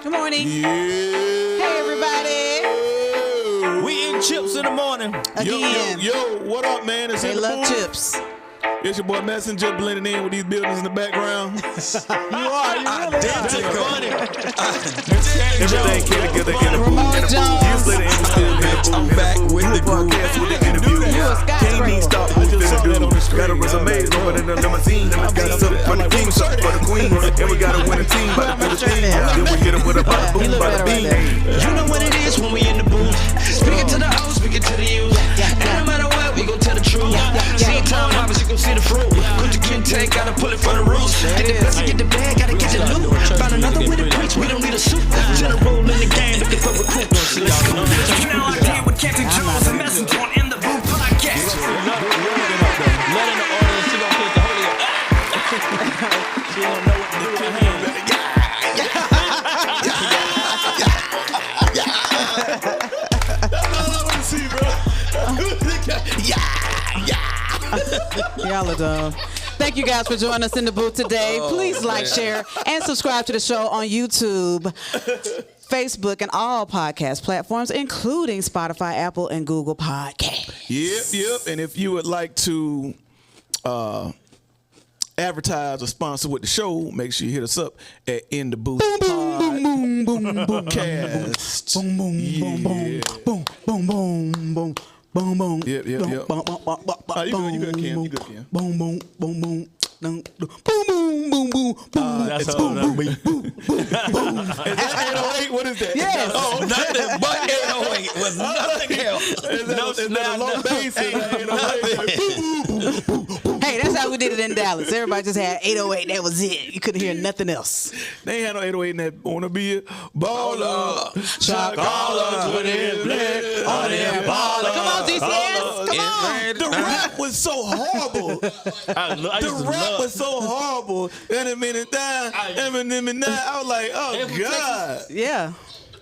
Good morning. Yeah. Hey, everybody. We eat chips in the morning. Again. Yo, what up, man? It's They in the love booth. chips. It's your boy Messenja blending in with these buildings in the background. You are. You really Identical. funny. Everything came together in the Ramona booth. Jones. Years later, and we still in the booth. I'm back with the groove. Podcast with the interview. You a Can't even skyscraper. stop. I just saw that on the screen. Got a resume, rolling in the limousine. Got something for the king, something for the queen. And we got a winning team by the Philippines. Then we hit him with a bada He boom, look bada better right bing. there. You know what it is when we in the booth. Speaking to the hoes, speaking to the youth. And no matter what, we gon' tell the truth. See time harvest, you gon' see the fruit. Put the kid tank, gotta pull it for the roots. Get the best, get the bag, gotta get the loot. Found another way to preach, we don't need a suit. General in the game, looking for recruits. Let's go. You know I'm here with Canton Jones and Messenja in the booth podcast. Let in the audience. She gonna catch the holy. She don't know what to do with her hands. That's all I want to see, bro. Y'all are dumb. Thank you guys for joining us in the booth today. Please like, share, and subscribe to the show on YouTube, Facebook, and all podcast platforms, including Spotify, Apple, and Google Podcasts. Yep. And if you would like to advertise or sponsor with the show, make sure you hit us up at In the Booth Podcast. Boom, boom, boom, boom, boom, boom, boom, boom. Boom, boom. Yep. Boom, boom, boom, boom, You good, Cam. You good, Cam. boom, boom, boom, boom. Boom, boom, boom, boom, boom. That's It's all. boom, boom, boom, boom. Is that 808? What is that? Yes. Oh, Nothing but 808 was nothing else. Is that a low bass? Is that 808? Hey, that's how we did it in Dallas. Everybody just had 808. That was it. You couldn't hear nothing else. They ain't had no 808 in that wanna be a baller. Chocolate with his blood on his baller. Come on, DCS. Come on. The rap was so horrible. The rap was so horrible. And a minute down, Eminem and that. I was like, oh God. Yeah.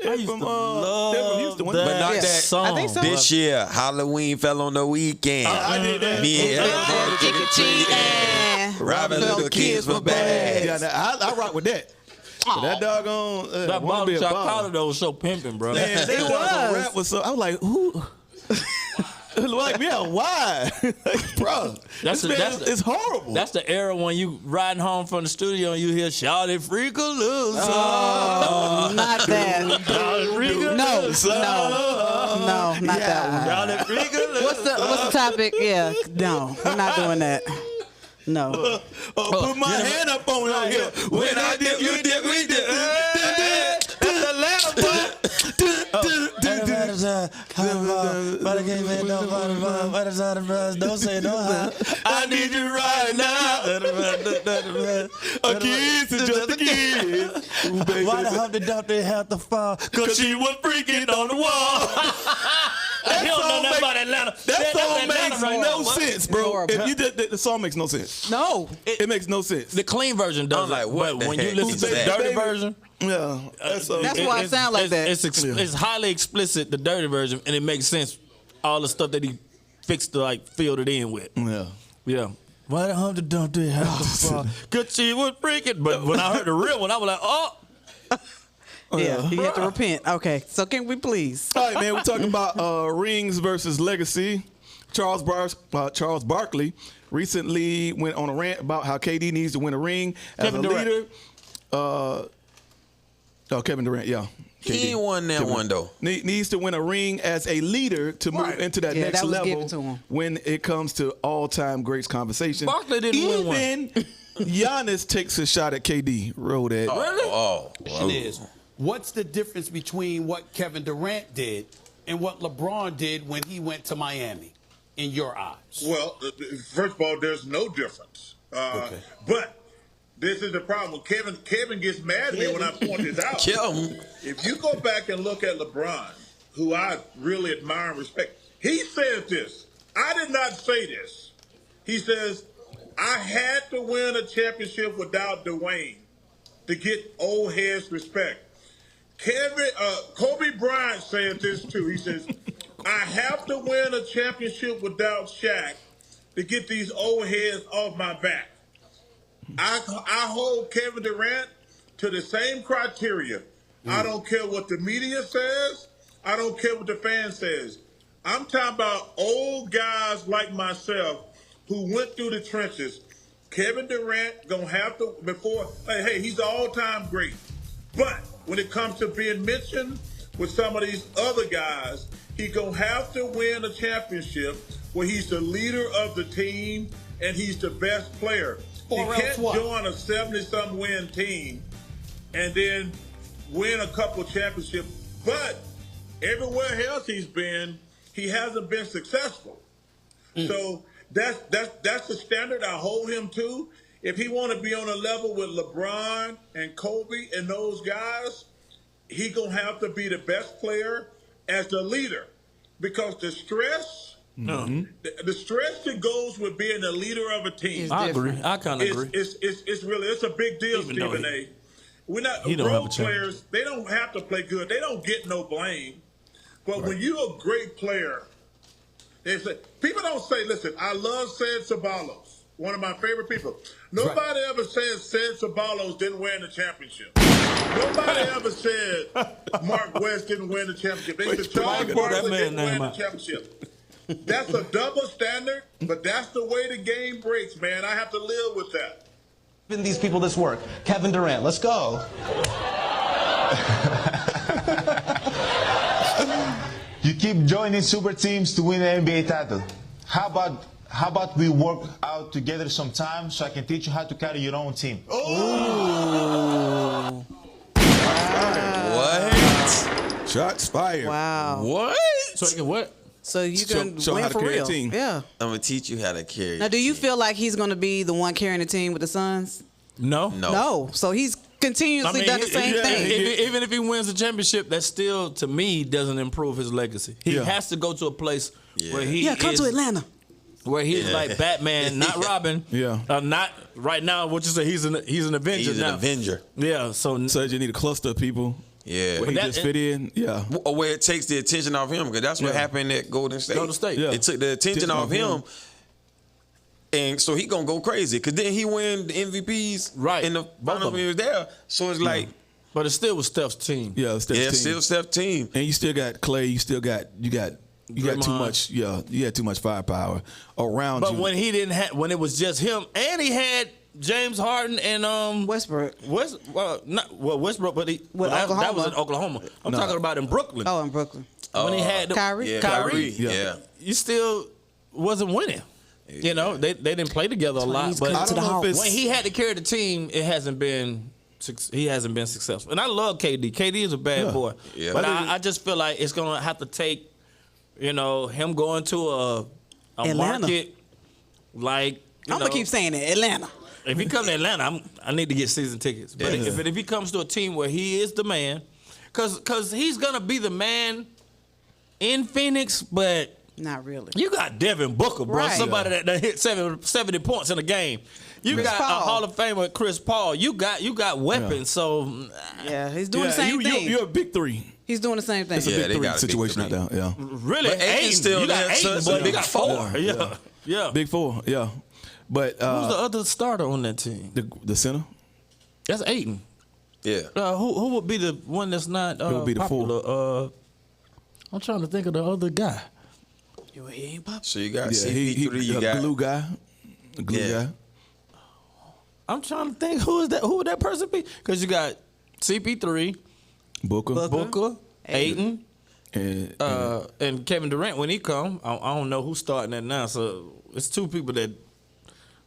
I used From, to they're love from Houston, wasn't that they? But not Yeah. that song. I think so. This year, Halloween fell on the weekend. I did that. Me and Chicken robbing little kids for bags. Yeah, I rock with that. But that doggone That wanna be bottle a chocolate baller. though was so pimping, bro. Man, they was. rap was so. I was like, who? Like, yeah, why? Like, bro, it's horrible. That's the era when you riding home from the studio and you hear "Shawty Freak a Loser." Not that. No, not that one. Shawty Freak a Loser. What's the topic? Yeah, no, we're not doing that. No. Put my hand up on out here. When I dip, you dip, we dip. That's the last part. Don't say no how. I need you right now. A kiss is just a kiss. Ooh, baby. Why the Humpty Dumpty have to fall? Cause she was freaking on the wall. He don't know nothing about Atlanta. That song Atlanta makes right no now. sense, bro. Horrible. If you did, the song makes no sense. No. It makes no sense. The clean version does I'm like, it, what but the when you heck listen is to the that? dirty Baby. version, Yeah, that's why it sound like that. It's highly explicit, the dirty version, and it makes sense. All the stuff that he fixed to like filled it in with. yeah. Yeah. Why the Humpty Dumpty have to fall? Cause she was freaking. But when I heard the real one, I was like, oh. Yeah, you have to repent. Okay, so can we please? All right, man. We're talking about rings versus legacy. Charles Barkley recently went on a rant about how KD needs to win a ring as Kevin a Durant. leader. Kevin Durant, yeah. He ain't won that one, though. Needs to win a ring as a leader to move into that Yeah, next that was level given to him. when it comes to all-time greats conversation. Barkley didn't win one. Even Giannis takes a shot at KD. Roll that. Oh, question is, what's the difference between what Kevin Durant did and what LeBron did when he went to Miami, in your eyes? Well, first of all, there's no difference. But this is the problem. Kevin gets mad at me when I point this out. kill him. If you go back and look at LeBron, who I really admire and respect, he says this. I did not say this. He says, I had to win a championship without Dwayne to get old heads respect. Kobe Bryant said this too. He says, I have to win a championship without Shaq to get these old heads off my back. I hold Kevin Durant to the same criteria. I don't care what the media says. I don't care what the fan says. I'm talking about old guys like myself who went through the trenches. Kevin Durant gonna have to hey, he's an all-time great. But when it comes to being mentioned with some of these other guys, he gonna have to win a championship where he's the leader of the team and he's the best player. Or he can't else what? join a 70-something win team and then win a couple championships. But everywhere else he's been, he hasn't been successful. So that's the standard I hold him to. If he want to be on a level with LeBron and Kobe and those guys, he gonna have to be the best player as the leader, because the stress, the stress that goes with being the leader of a team. I agree. I kind of agree. It's a big deal, Even though Stephen A. We're not he don't have a role chance. players. They don't have to play good. They don't get no blame. But when you're a great player, they say, people don't say, listen, I love Sid Ceballos, one of my favorite people. Nobody ever said Sid Ceballos didn't win the championship. Nobody ever said Mark West didn't win the championship. They said Charles Barkley didn't win the championship. That's a double standard, but that's the way the game breaks, man. I have to live with that. Giving these people this work. Kevin Durant, let's go. You keep joining super teams to win an NBA title. How about we work out together sometime so I can teach you how to carry your own team? Oh. What? Shots fired. Wow. What? So what? So you can show win how to for carry a real. team. Yeah. I'm gonna teach you how to carry. Now, do you feel like he's going to be the one carrying the team with the Suns? No. No. So he's continuously done the same thing. Even if he wins the championship, that still, to me, doesn't improve his legacy. He has to go to a place where he come to Atlanta. Where he's like Batman, not Robin. Not right now. What you say? He's an Avenger. He's an Avenger. Yeah. So you need a cluster of people. Yeah. Where he just fit in. Yeah. Or where it takes the attention off him, because that's what happened at Golden State. It took the attention off him. And so he gonna go crazy, because then he win the MVPs in the finals when he was there. So it's like, but it still was Steph's team. Yeah, Steph's team. still Steph's team. And you still got Clay. You got too much. Yeah, you had too much firepower around you. But when he didn't have, when it was just him, and he had James Harden and Westbrook. Westbrook, but that was in Oklahoma. I'm talking about in Brooklyn. Oh, in Brooklyn. When he had Kyrie. You still wasn't winning. You know, they didn't play together a lot, but I don't know if when he had to carry the team, he hasn't been successful. And I love KD. KD is a bad boy, but I just feel like it's gonna have to take, him going to a market like. I'm gonna keep saying it, Atlanta. If he comes to Atlanta, I need to get season tickets. But if he comes to a team where he is the man, because he's gonna be the man in Phoenix, but. Not really. You got Devin Booker, bro. Right. Somebody that hit 70 points in a game. You Chris got Paul. a Hall of Famer, Chris Paul. You got weapons. So he's doing the same thing. You're a big three. He's doing the same thing. It's a big three situation out there. Yeah. Really, But Aiden's still you got there, Aiden, so but you got four. four. Yeah. Big four. Yeah. But Who's the other starter on that team? the center. That's Aiden. Yeah. Who would be the one that's not would be the popular? I'm trying to think of the other guy. He ain't popular. So you got he CP3. You got glue guy. The glue guy. I'm trying to think who would that person be? Because you got CP3, Booker, Aiden, and Kevin Durant when he come. I don't know who's starting that now. So it's two people that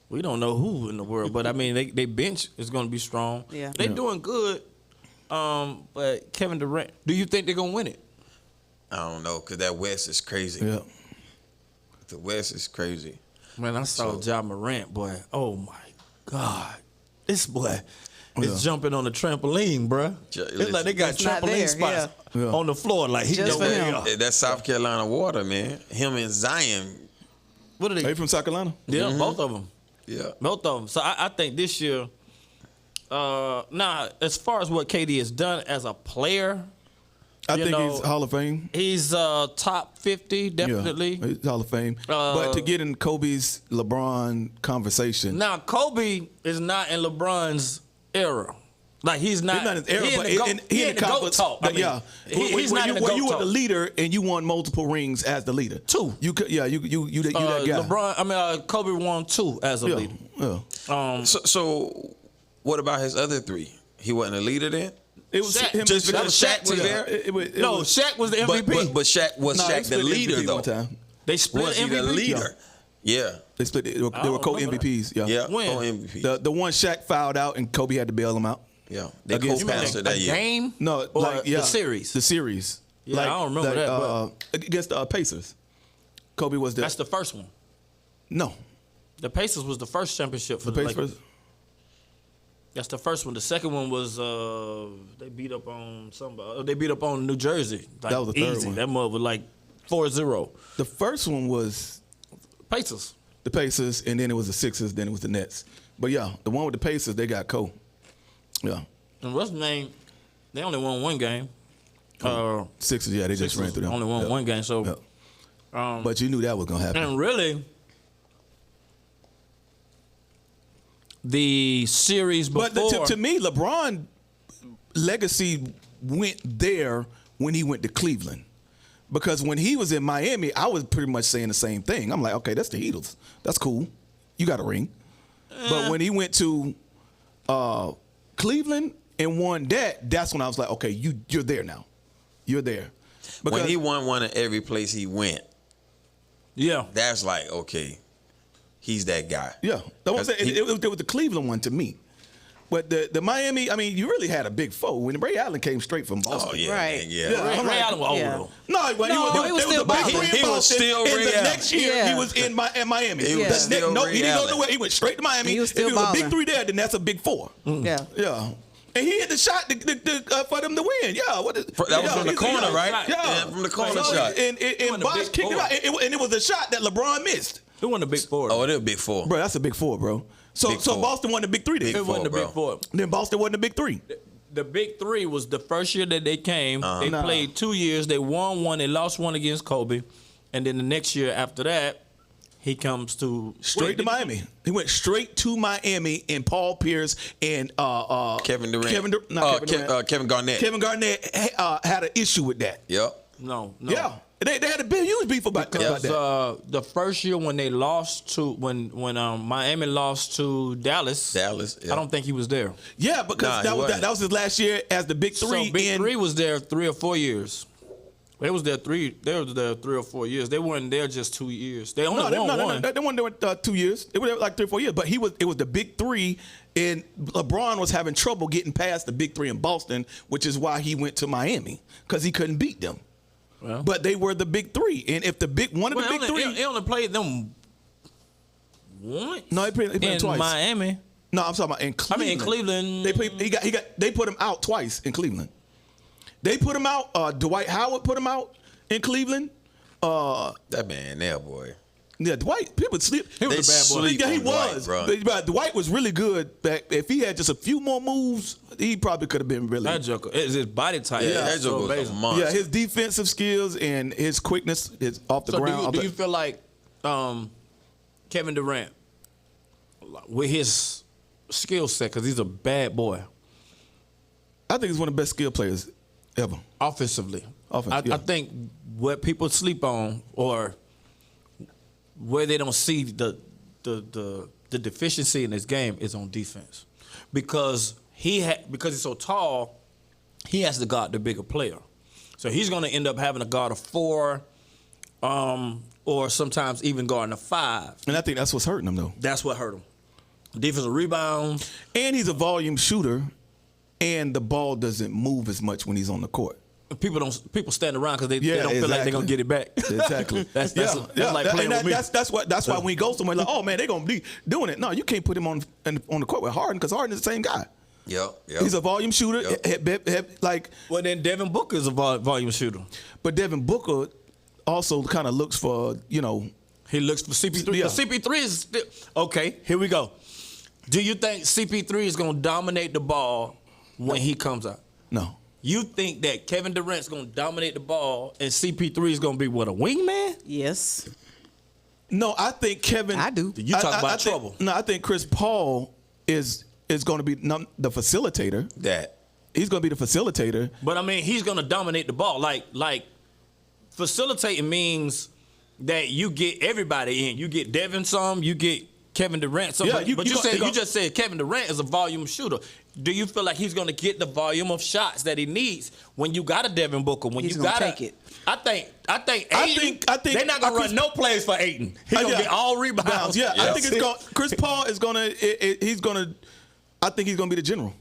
we don't know who in the world. But I mean, they bench is going to be strong. Yeah, they doing good. But Kevin Durant, do you think they're going to win it? I don't know, because that West is crazy. Yeah. The West is crazy. Man, I saw Ja Morant, boy. Oh my God, this boy is jumping on the trampoline, bro. It's like they got trampoline spots on the floor, like he Just for him. That's South Carolina water, man. Him and Zion. What are they? Are you from South Carolina? Yeah, both of them. Yeah, both of them. So I think this year, now as far as what KD has done as a player. I think he's Hall of Fame. He's top 50, definitely. Yeah, he's Hall of Fame. But to get in Kobe's LeBron conversation. Now, Kobe is not in LeBron's era. Like he's not in his era, he but he in the GOAT talk. I mean, he's not in the GOAT talk. You were the leader and you won multiple rings as the leader. 2. You that guy. Kobe won 2 as a leader. Yeah. So what about his other 3? He wasn't a leader then? It was Shaq. Just because Shaq was there? Shaq was the MVP. But Shaq was Shaq the leader though. They split was he MVP? the leader? Yeah. They split. They were co-MVPs. Yeah. When? Co-MVP. The one Shaq fouled out and Kobe had to bail him out. Yeah. They co-passed that year. Game? No, the series. The series. Yeah, I don't remember that. Against the Pacers. Kobe was there. That's the first one. No. The Pacers was the first championship for the Lakers. That's the first one. The second one was they beat up on somebody. They beat up on New Jersey. Like, that was the third one. That mother was like 4-0. The first one was Pacers. The Pacers, and then it was the Sixers, then it was the Nets. But yeah, the one with the Pacers, they got Cole. Yeah. And what's the name? They only won 1 game. Sixers, yeah, they just ran through them. Only won 1 game, so. Yeah. But you knew that was gonna happen. And really, the series before. But to me, LeBron legacy went there when he went to Cleveland. Because when he was in Miami, I was pretty much saying the same thing. I'm like, okay, that's the Heatles. That's cool. You got a ring. But when he went to Cleveland and won that's when I was like, okay, you're there now. You're there. Because when he won one at every place he went. Yeah. That's like, okay, he's that guy. Yeah. It was the Cleveland one to me. But the Miami, I mean, you really had a big foe. When Ray Allen came straight from Boston. Oh, yeah. Right. Yeah. Ray Allen was old. No, he was still Boston. He was still Ray Allen. The next year, he was in Miami. He was still Ray he didn't Allen. go nowhere. He went straight to Miami. He was still if it was a big balling. 3 there, then that's a big 4. Yeah. Yeah. And he hit the shot for them to win. Yeah. That was from the corner, right? Yeah. From the corner shot. And Bosh kicked it out. And it was a shot that LeBron missed. It wasn't a big 4. Oh, it is a big 4. Bro, that's a big 4, bro. So Boston won the big 3 then. It wasn't a big 4. Then Boston won the big 3. The big 3 was the first year that they came. They played 2 years. They won 1. They lost 1 against Kobe. And then the next year after that, he comes to straight to Miami. He went straight to Miami, and Paul Pierce and Kevin Durant. Kevin Garnett. Kevin Garnett had an issue with that. Yep. No. Yeah. They had a big huge beef about that. The first year when they lost to when Miami lost to Dallas. Yeah. I don't think he was there. Yeah, because that was his last year as the big 3. So big 3 was there 3 or 4 years. They was there 3 or 4 years. They weren't there just 2 years. They only won 1. They weren't there 2 years. They were there like 3 or 4 years. But it was the big 3, and LeBron was having trouble getting past the big 3 in Boston, which is why he went to Miami, because he couldn't beat them. Well, but they were the big 3, and if the big 3, he only played them once. No, he played in twice. Miami. No, I'm talking about in Cleveland. I mean, in Cleveland. They put him out twice in Cleveland. They put him out. Dwight Howard put him out in Cleveland. That man there, boy. Yeah, Dwight. People sleep. He was a bad boy. Yeah, he was. But Dwight was really good back. If he had just a few more moves, he probably could have been really. That joker is his body type. Yeah, that joker was a monster. Yeah, his defensive skills and his quickness is off the ground. Do you feel like Kevin Durant, with his skill set, because he's a bad boy? I think he's one of the best skill players ever. Offensively. I think what people sleep on, or where they don't see the deficiency in his game, is on defense, because he's so tall, he has to guard the bigger player. So he's going to end up having to guard a 4, or sometimes even guarding a 5. And I think that's what's hurting him, though. That's what hurt him. Defensive rebounds. And he's a volume shooter, and the ball doesn't move as much when he's on the court. People stand around because they don't feel like they're gonna get it back. Exactly. That's like playing with me. That's why when he goes somewhere, like, oh man, they're gonna be doing it. No, you can't put him on the court with Harden, because Harden is the same guy. Yep. He's a volume shooter. Well, then Devin Booker is a volume shooter. But Devin Booker also kind of looks for, he looks for CP3. Yeah. CP3 is still okay. Here we go. Do you think CP3 is gonna dominate the ball when he comes out? No. You think that Kevin Durant's going to dominate the ball and CP3 is going to be what, a wingman? Yes. No, I think Kevin. I do. You talk about trouble. I think Chris Paul is is going to be the facilitator. He's going to be the facilitator. But I mean, he's going to dominate the ball. Like facilitating means that you get everybody in. You get Devin some, you get Kevin Durant some. Yeah, but you just said Kevin Durant is a volume shooter. Do you feel like he's going to get the volume of shots that he needs when you got a Devin Booker? When he's you got take it. I think Ayton, they're not going to run no plays for Ayton. He's going to get all rebounds. Yeah, I think it's going. Chris Paul is going to. He's going to. I think he's going to be the general.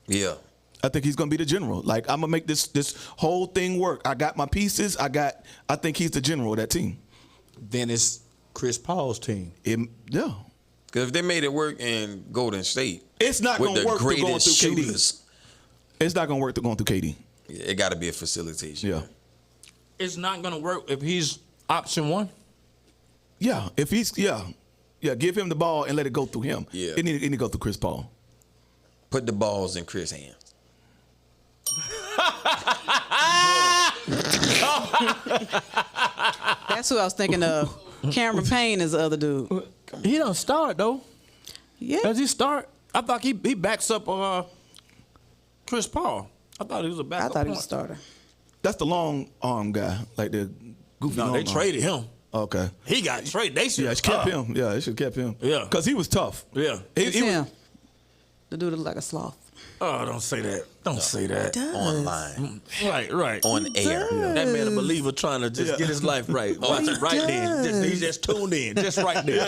Yeah. I think he's going to be the general. Like, I'm going to make this whole thing work. I got my pieces. I think he's the general of that team. Then it's Chris Paul's team. Yeah. Because if they made it work in Golden State, it's not going to work through going through shooters, KD. It's not going to work through going through KD. It got to be a facilitation. Yeah. It's not going to work if he's option one. Yeah. If he's give him the ball and let it go through him. Yeah. It need to go through Chris Paul. Put the balls in Chris' hands. That's who I was thinking of. Cameron Payne is the other dude. He don't start though. Yeah. Does he start? I thought he backs up Chris Paul. I thought he was a backup. I thought he was a starter. That's the long arm guy, like the goofy. No, they traded him. Okay. He got traded. They should. Yeah, they kept him. Yeah, they should have kept him. Yeah. Because he was tough. Yeah. It's him. The dude looked like a sloth. Oh, don't say that. Don't say that. Online. Right. On air. That man a believer trying to just get his life right. Watch it right then. He just tuned in. Just right there.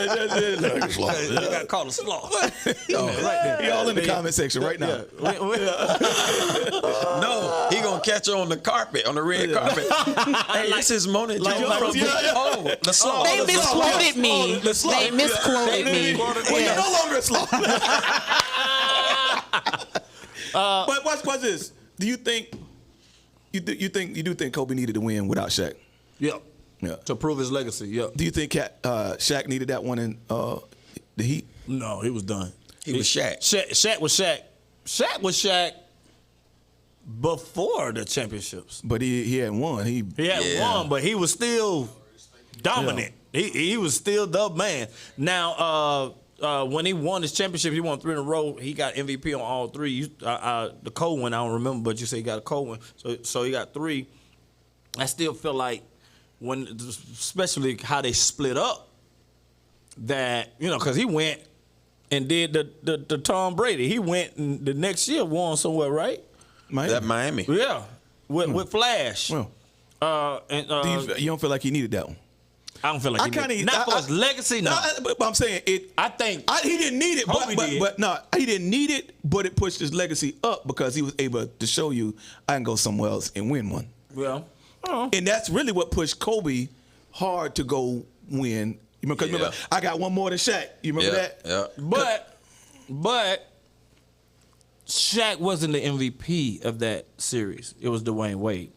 He got called a sloth. Right there. He all in the comment section right now. No, he gonna catch her on the carpet, on the red carpet. Hey, this is Mona Jones from the sloth. They misquoted me. They misquoted me. Well, you're no longer a sloth. But what's this? Do you think you do think Kobe needed to win without Shaq? Yeah. Yeah. To prove his legacy. Yeah. Do you think Shaq needed that one in the Heat? No, he was done. He was Shaq. Shaq was Shaq. Shaq was Shaq before the championships. But he hadn't won. He hadn't won, but he was still dominant. Yeah. He was still the man. Now, when he won his championship, he won 3 in a row. He got MVP on all 3. The cold one, I don't remember, but you say he got a cold one. So he got 3. I still feel like especially how they split up, that, because he went and did the Tom Brady. He went and the next year won somewhere, right? Miami. Yeah, with Flash. Well, and you don't feel like he needed that one? I don't feel like not for his legacy. No, but I'm saying it. I think he didn't need it, but no, he didn't need it. But it pushed his legacy up because he was able to show you I can go somewhere else and win one. Well, and that's really what pushed Kobe hard to go win. You remember, I got one more than Shaq. You remember that? Yeah. But Shaq wasn't the MVP of that series. It was Dwayne Wade.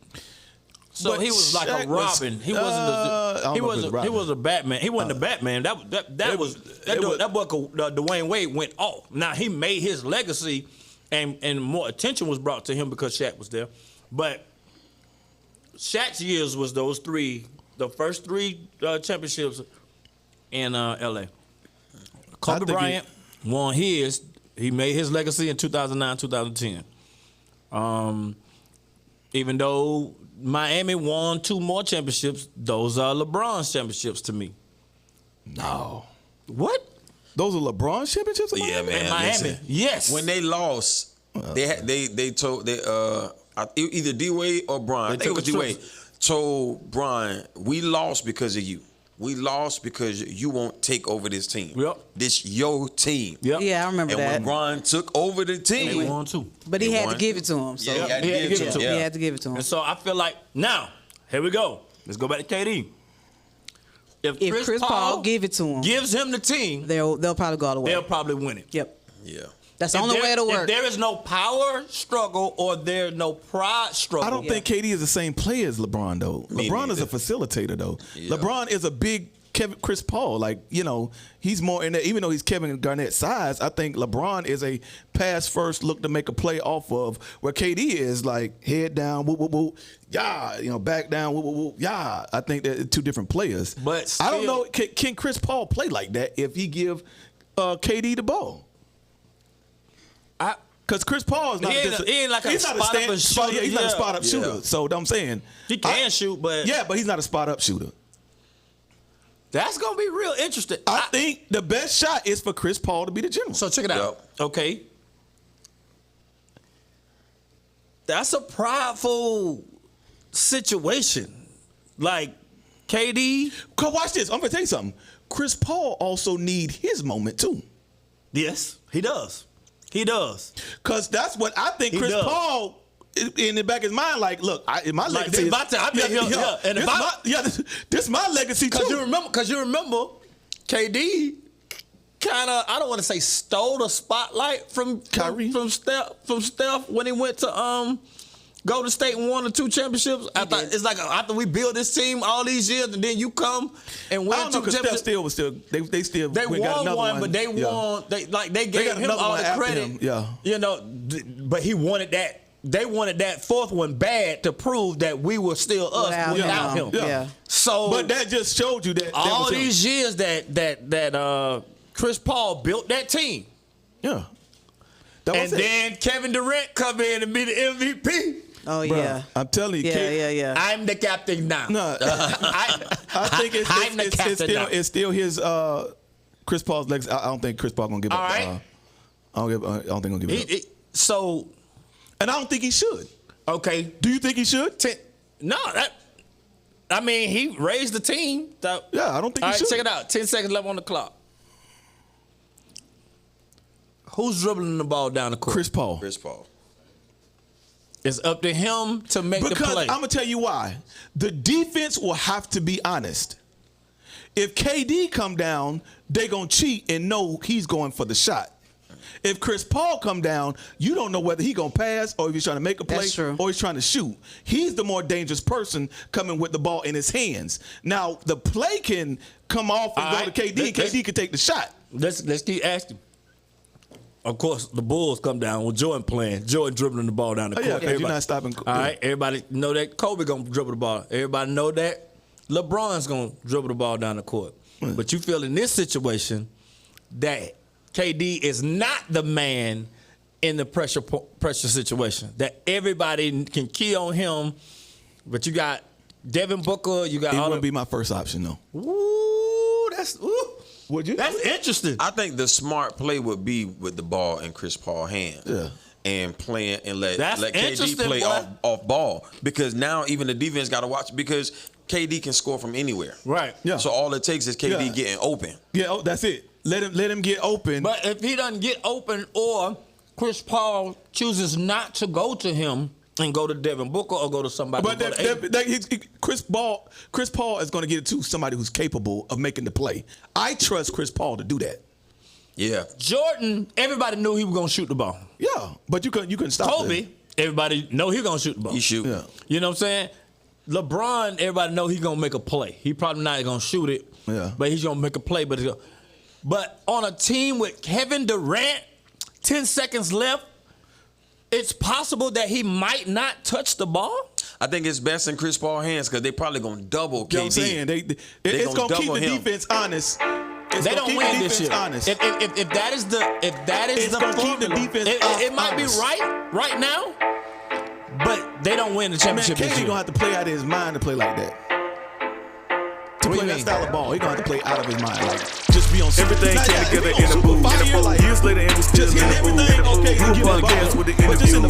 So but he was like Shaq a Robin. He wasn't. He was a Batman. He wasn't a Batman. That boy, Dwayne Wade went off. Now he made his legacy, and more attention was brought to him because Shaq was there. But Shaq's years was those 3, the first 3 championships in L.A. Kobe Bryant won his. He made his legacy in 2009, 2010. Even though Miami won 2 more championships, those are LeBron's championships to me. No. What? Those are LeBron's championships? Yeah, man. Miami. Listen, yes. When they lost, they told either D Wade or Bron. I think it was D Wade. Told Bron, we lost because of you. We lost because you won't take over this team. Yep. This your team. Yep. Yeah, I remember that. And when Bron took over the team, they won too. But he had to give it to him. So he had to give it to him. And so I feel like now, here we go. Let's go back to KD. If Chris Paul give it to him, gives him the team, they'll probably go all the way. They'll probably win it. Yep. Yeah. That's the only way to work. If there is no power struggle or there's no pride struggle. I don't think KD is the same player as LeBron, though. LeBron is a facilitator, though. Yeah. LeBron is a big Chris Paul. Like, he's more in there. Even though he's Kevin Garnett's size, I think LeBron is a pass first, look to make a play off of, where KD is like head down, whoop, whoop, whoop, yeah, back down, whoop, whoop, whoop, yeah. I think they're 2 different players. But still, I don't know, can Chris Paul play like that if he give KD the ball? Because Chris Paul is not he's not a spot-up he's not a spot-up shooter. So I'm saying he can shoot, but but he's not a spot-up shooter. That's gonna be real interesting. I think the best shot is for Chris Paul to be the general. So check it out. Okay, that's a prideful situation. Like KD. Cause watch this. I'm gonna tell you something. Chris Paul also need his moment too. Yes, he does. He does. Because that's what I think Chris Paul, in the back of his mind, like, look, my legacy this my legacy too. Because you remember, KD kind of, I don't want to say stole the spotlight from Kyrie, from Steph when he went to Golden State and won the 2 championships. It's like after we built this team all these years, and then you come and win 2 championships. They won one, but they won. They gave him all the credit. You know, but he wanted that. They wanted that 4th one bad to prove that we were still us without him. Yeah. So, but that just showed you that all these years that Chris Paul built that team. Yeah. And then Kevin Durant come in and be the MVP. Oh, Bruh, yeah. I'm telling you. Yeah. I'm the captain now. No. I think it's still his Chris Paul's legacy. I don't think Chris Paul gonna give up. Right. I don't think he'll give it up. And I don't think he should. Okay. Do you think he should? No. I mean, he raised the team. I don't think he should. Check it out. 10 seconds left on the clock. Who's dribbling the ball down the court? Chris Paul. It's up to him to make the play. Because I'm going to tell you why. The defense will have to be honest. If KD come down, they going to cheat and know he's going for the shot. If Chris Paul come down, you don't know whether he's going to pass or if he's trying to make a play or he's trying to shoot. He's the more dangerous person coming with the ball in his hands. Now, the play can come off and go to KD, and KD can take the shot. Let's keep asking. Of course, the Bulls come down with Jordan playing. Jordan dribbling the ball down the court. Yeah, because you're not stopping. All right, everybody know that Kobe going to dribble the ball. Everybody know that LeBron's going to dribble the ball down the court. But you feel in this situation that KD is not the man in the pressure situation. That everybody can key on him. But you got Devin Booker. You got. He wouldn't be my first option though. Ooh, that's. Would you? That's interesting. I think the smart play would be with the ball in Chris Paul's hand. Yeah. And playing and let KD play off ball. Because now even the defense got to watch because KD can score from anywhere. Right. Yeah. So all it takes is KD getting open. Yeah, that's it. Let him get open. But if he doesn't get open or Chris Paul chooses not to go to him and go to Devin Booker or go to somebody. But Chris Paul is going to get it to somebody who's capable of making the play. I trust Chris Paul to do that. Yeah. Jordan, everybody knew he was going to shoot the ball. Yeah, but you couldn't stop Kobe, everybody know he going to shoot the ball. He shoot. Yeah. You know what I'm saying? LeBron, everybody know he going to make a play. He probably not going to shoot it, but he's going to make a play. But on a team with Kevin Durant, 10 seconds left, it's possible that he might not touch the ball. I think it's best in Chris Paul's hands because they probably going to double KD. You know what I'm saying? It's going to keep the defense honest. They don't win this year. Honest. If that is the formula, keep the defense it might be right now, but they don't win the championship. Man, KD gonna have to play out of his mind to play like that. To play that style of ball, he gonna have to play out of his mind. Like just be on. Everything came together in the booth. Years later, and we still in the booth. Group podcast with the interview.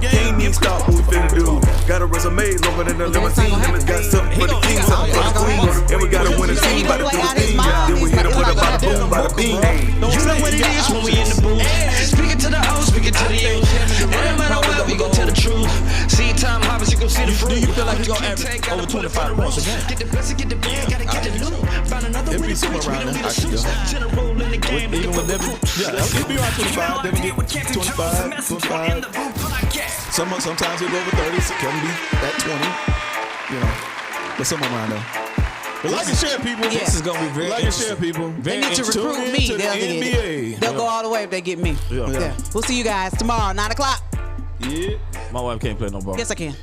Can't even stop what we finna do. Got a resume longer than a limousine. Got something for the king, something for the queen, and we got a winning team by the team. Then we hit him with a bada boom, bada beam. You know what it is when we in the booth. Speaking to the old, speaking to the youth. And no matter what, we gon' tell the truth. See time harvest, you gon' see the fruit. Do you feel like you're gonna average over 25 points a game? Get the best, get the bag, gotta get the loot. Find another way to switch, we don't need a suit. General in the game, even with Devin, it'll be around 25. Devin get 25, 25. Sometimes he'll go over 30. So Kevin be at 20. You know, but somewhere around there. But like and share, people. Yeah. This is gonna be very like and share, people. They need to recruit me. They'll go all the way if they get me. Yeah. We'll see you guys tomorrow, 9 o'clock. Yeah. My wife can't play no ball. Yes, I can.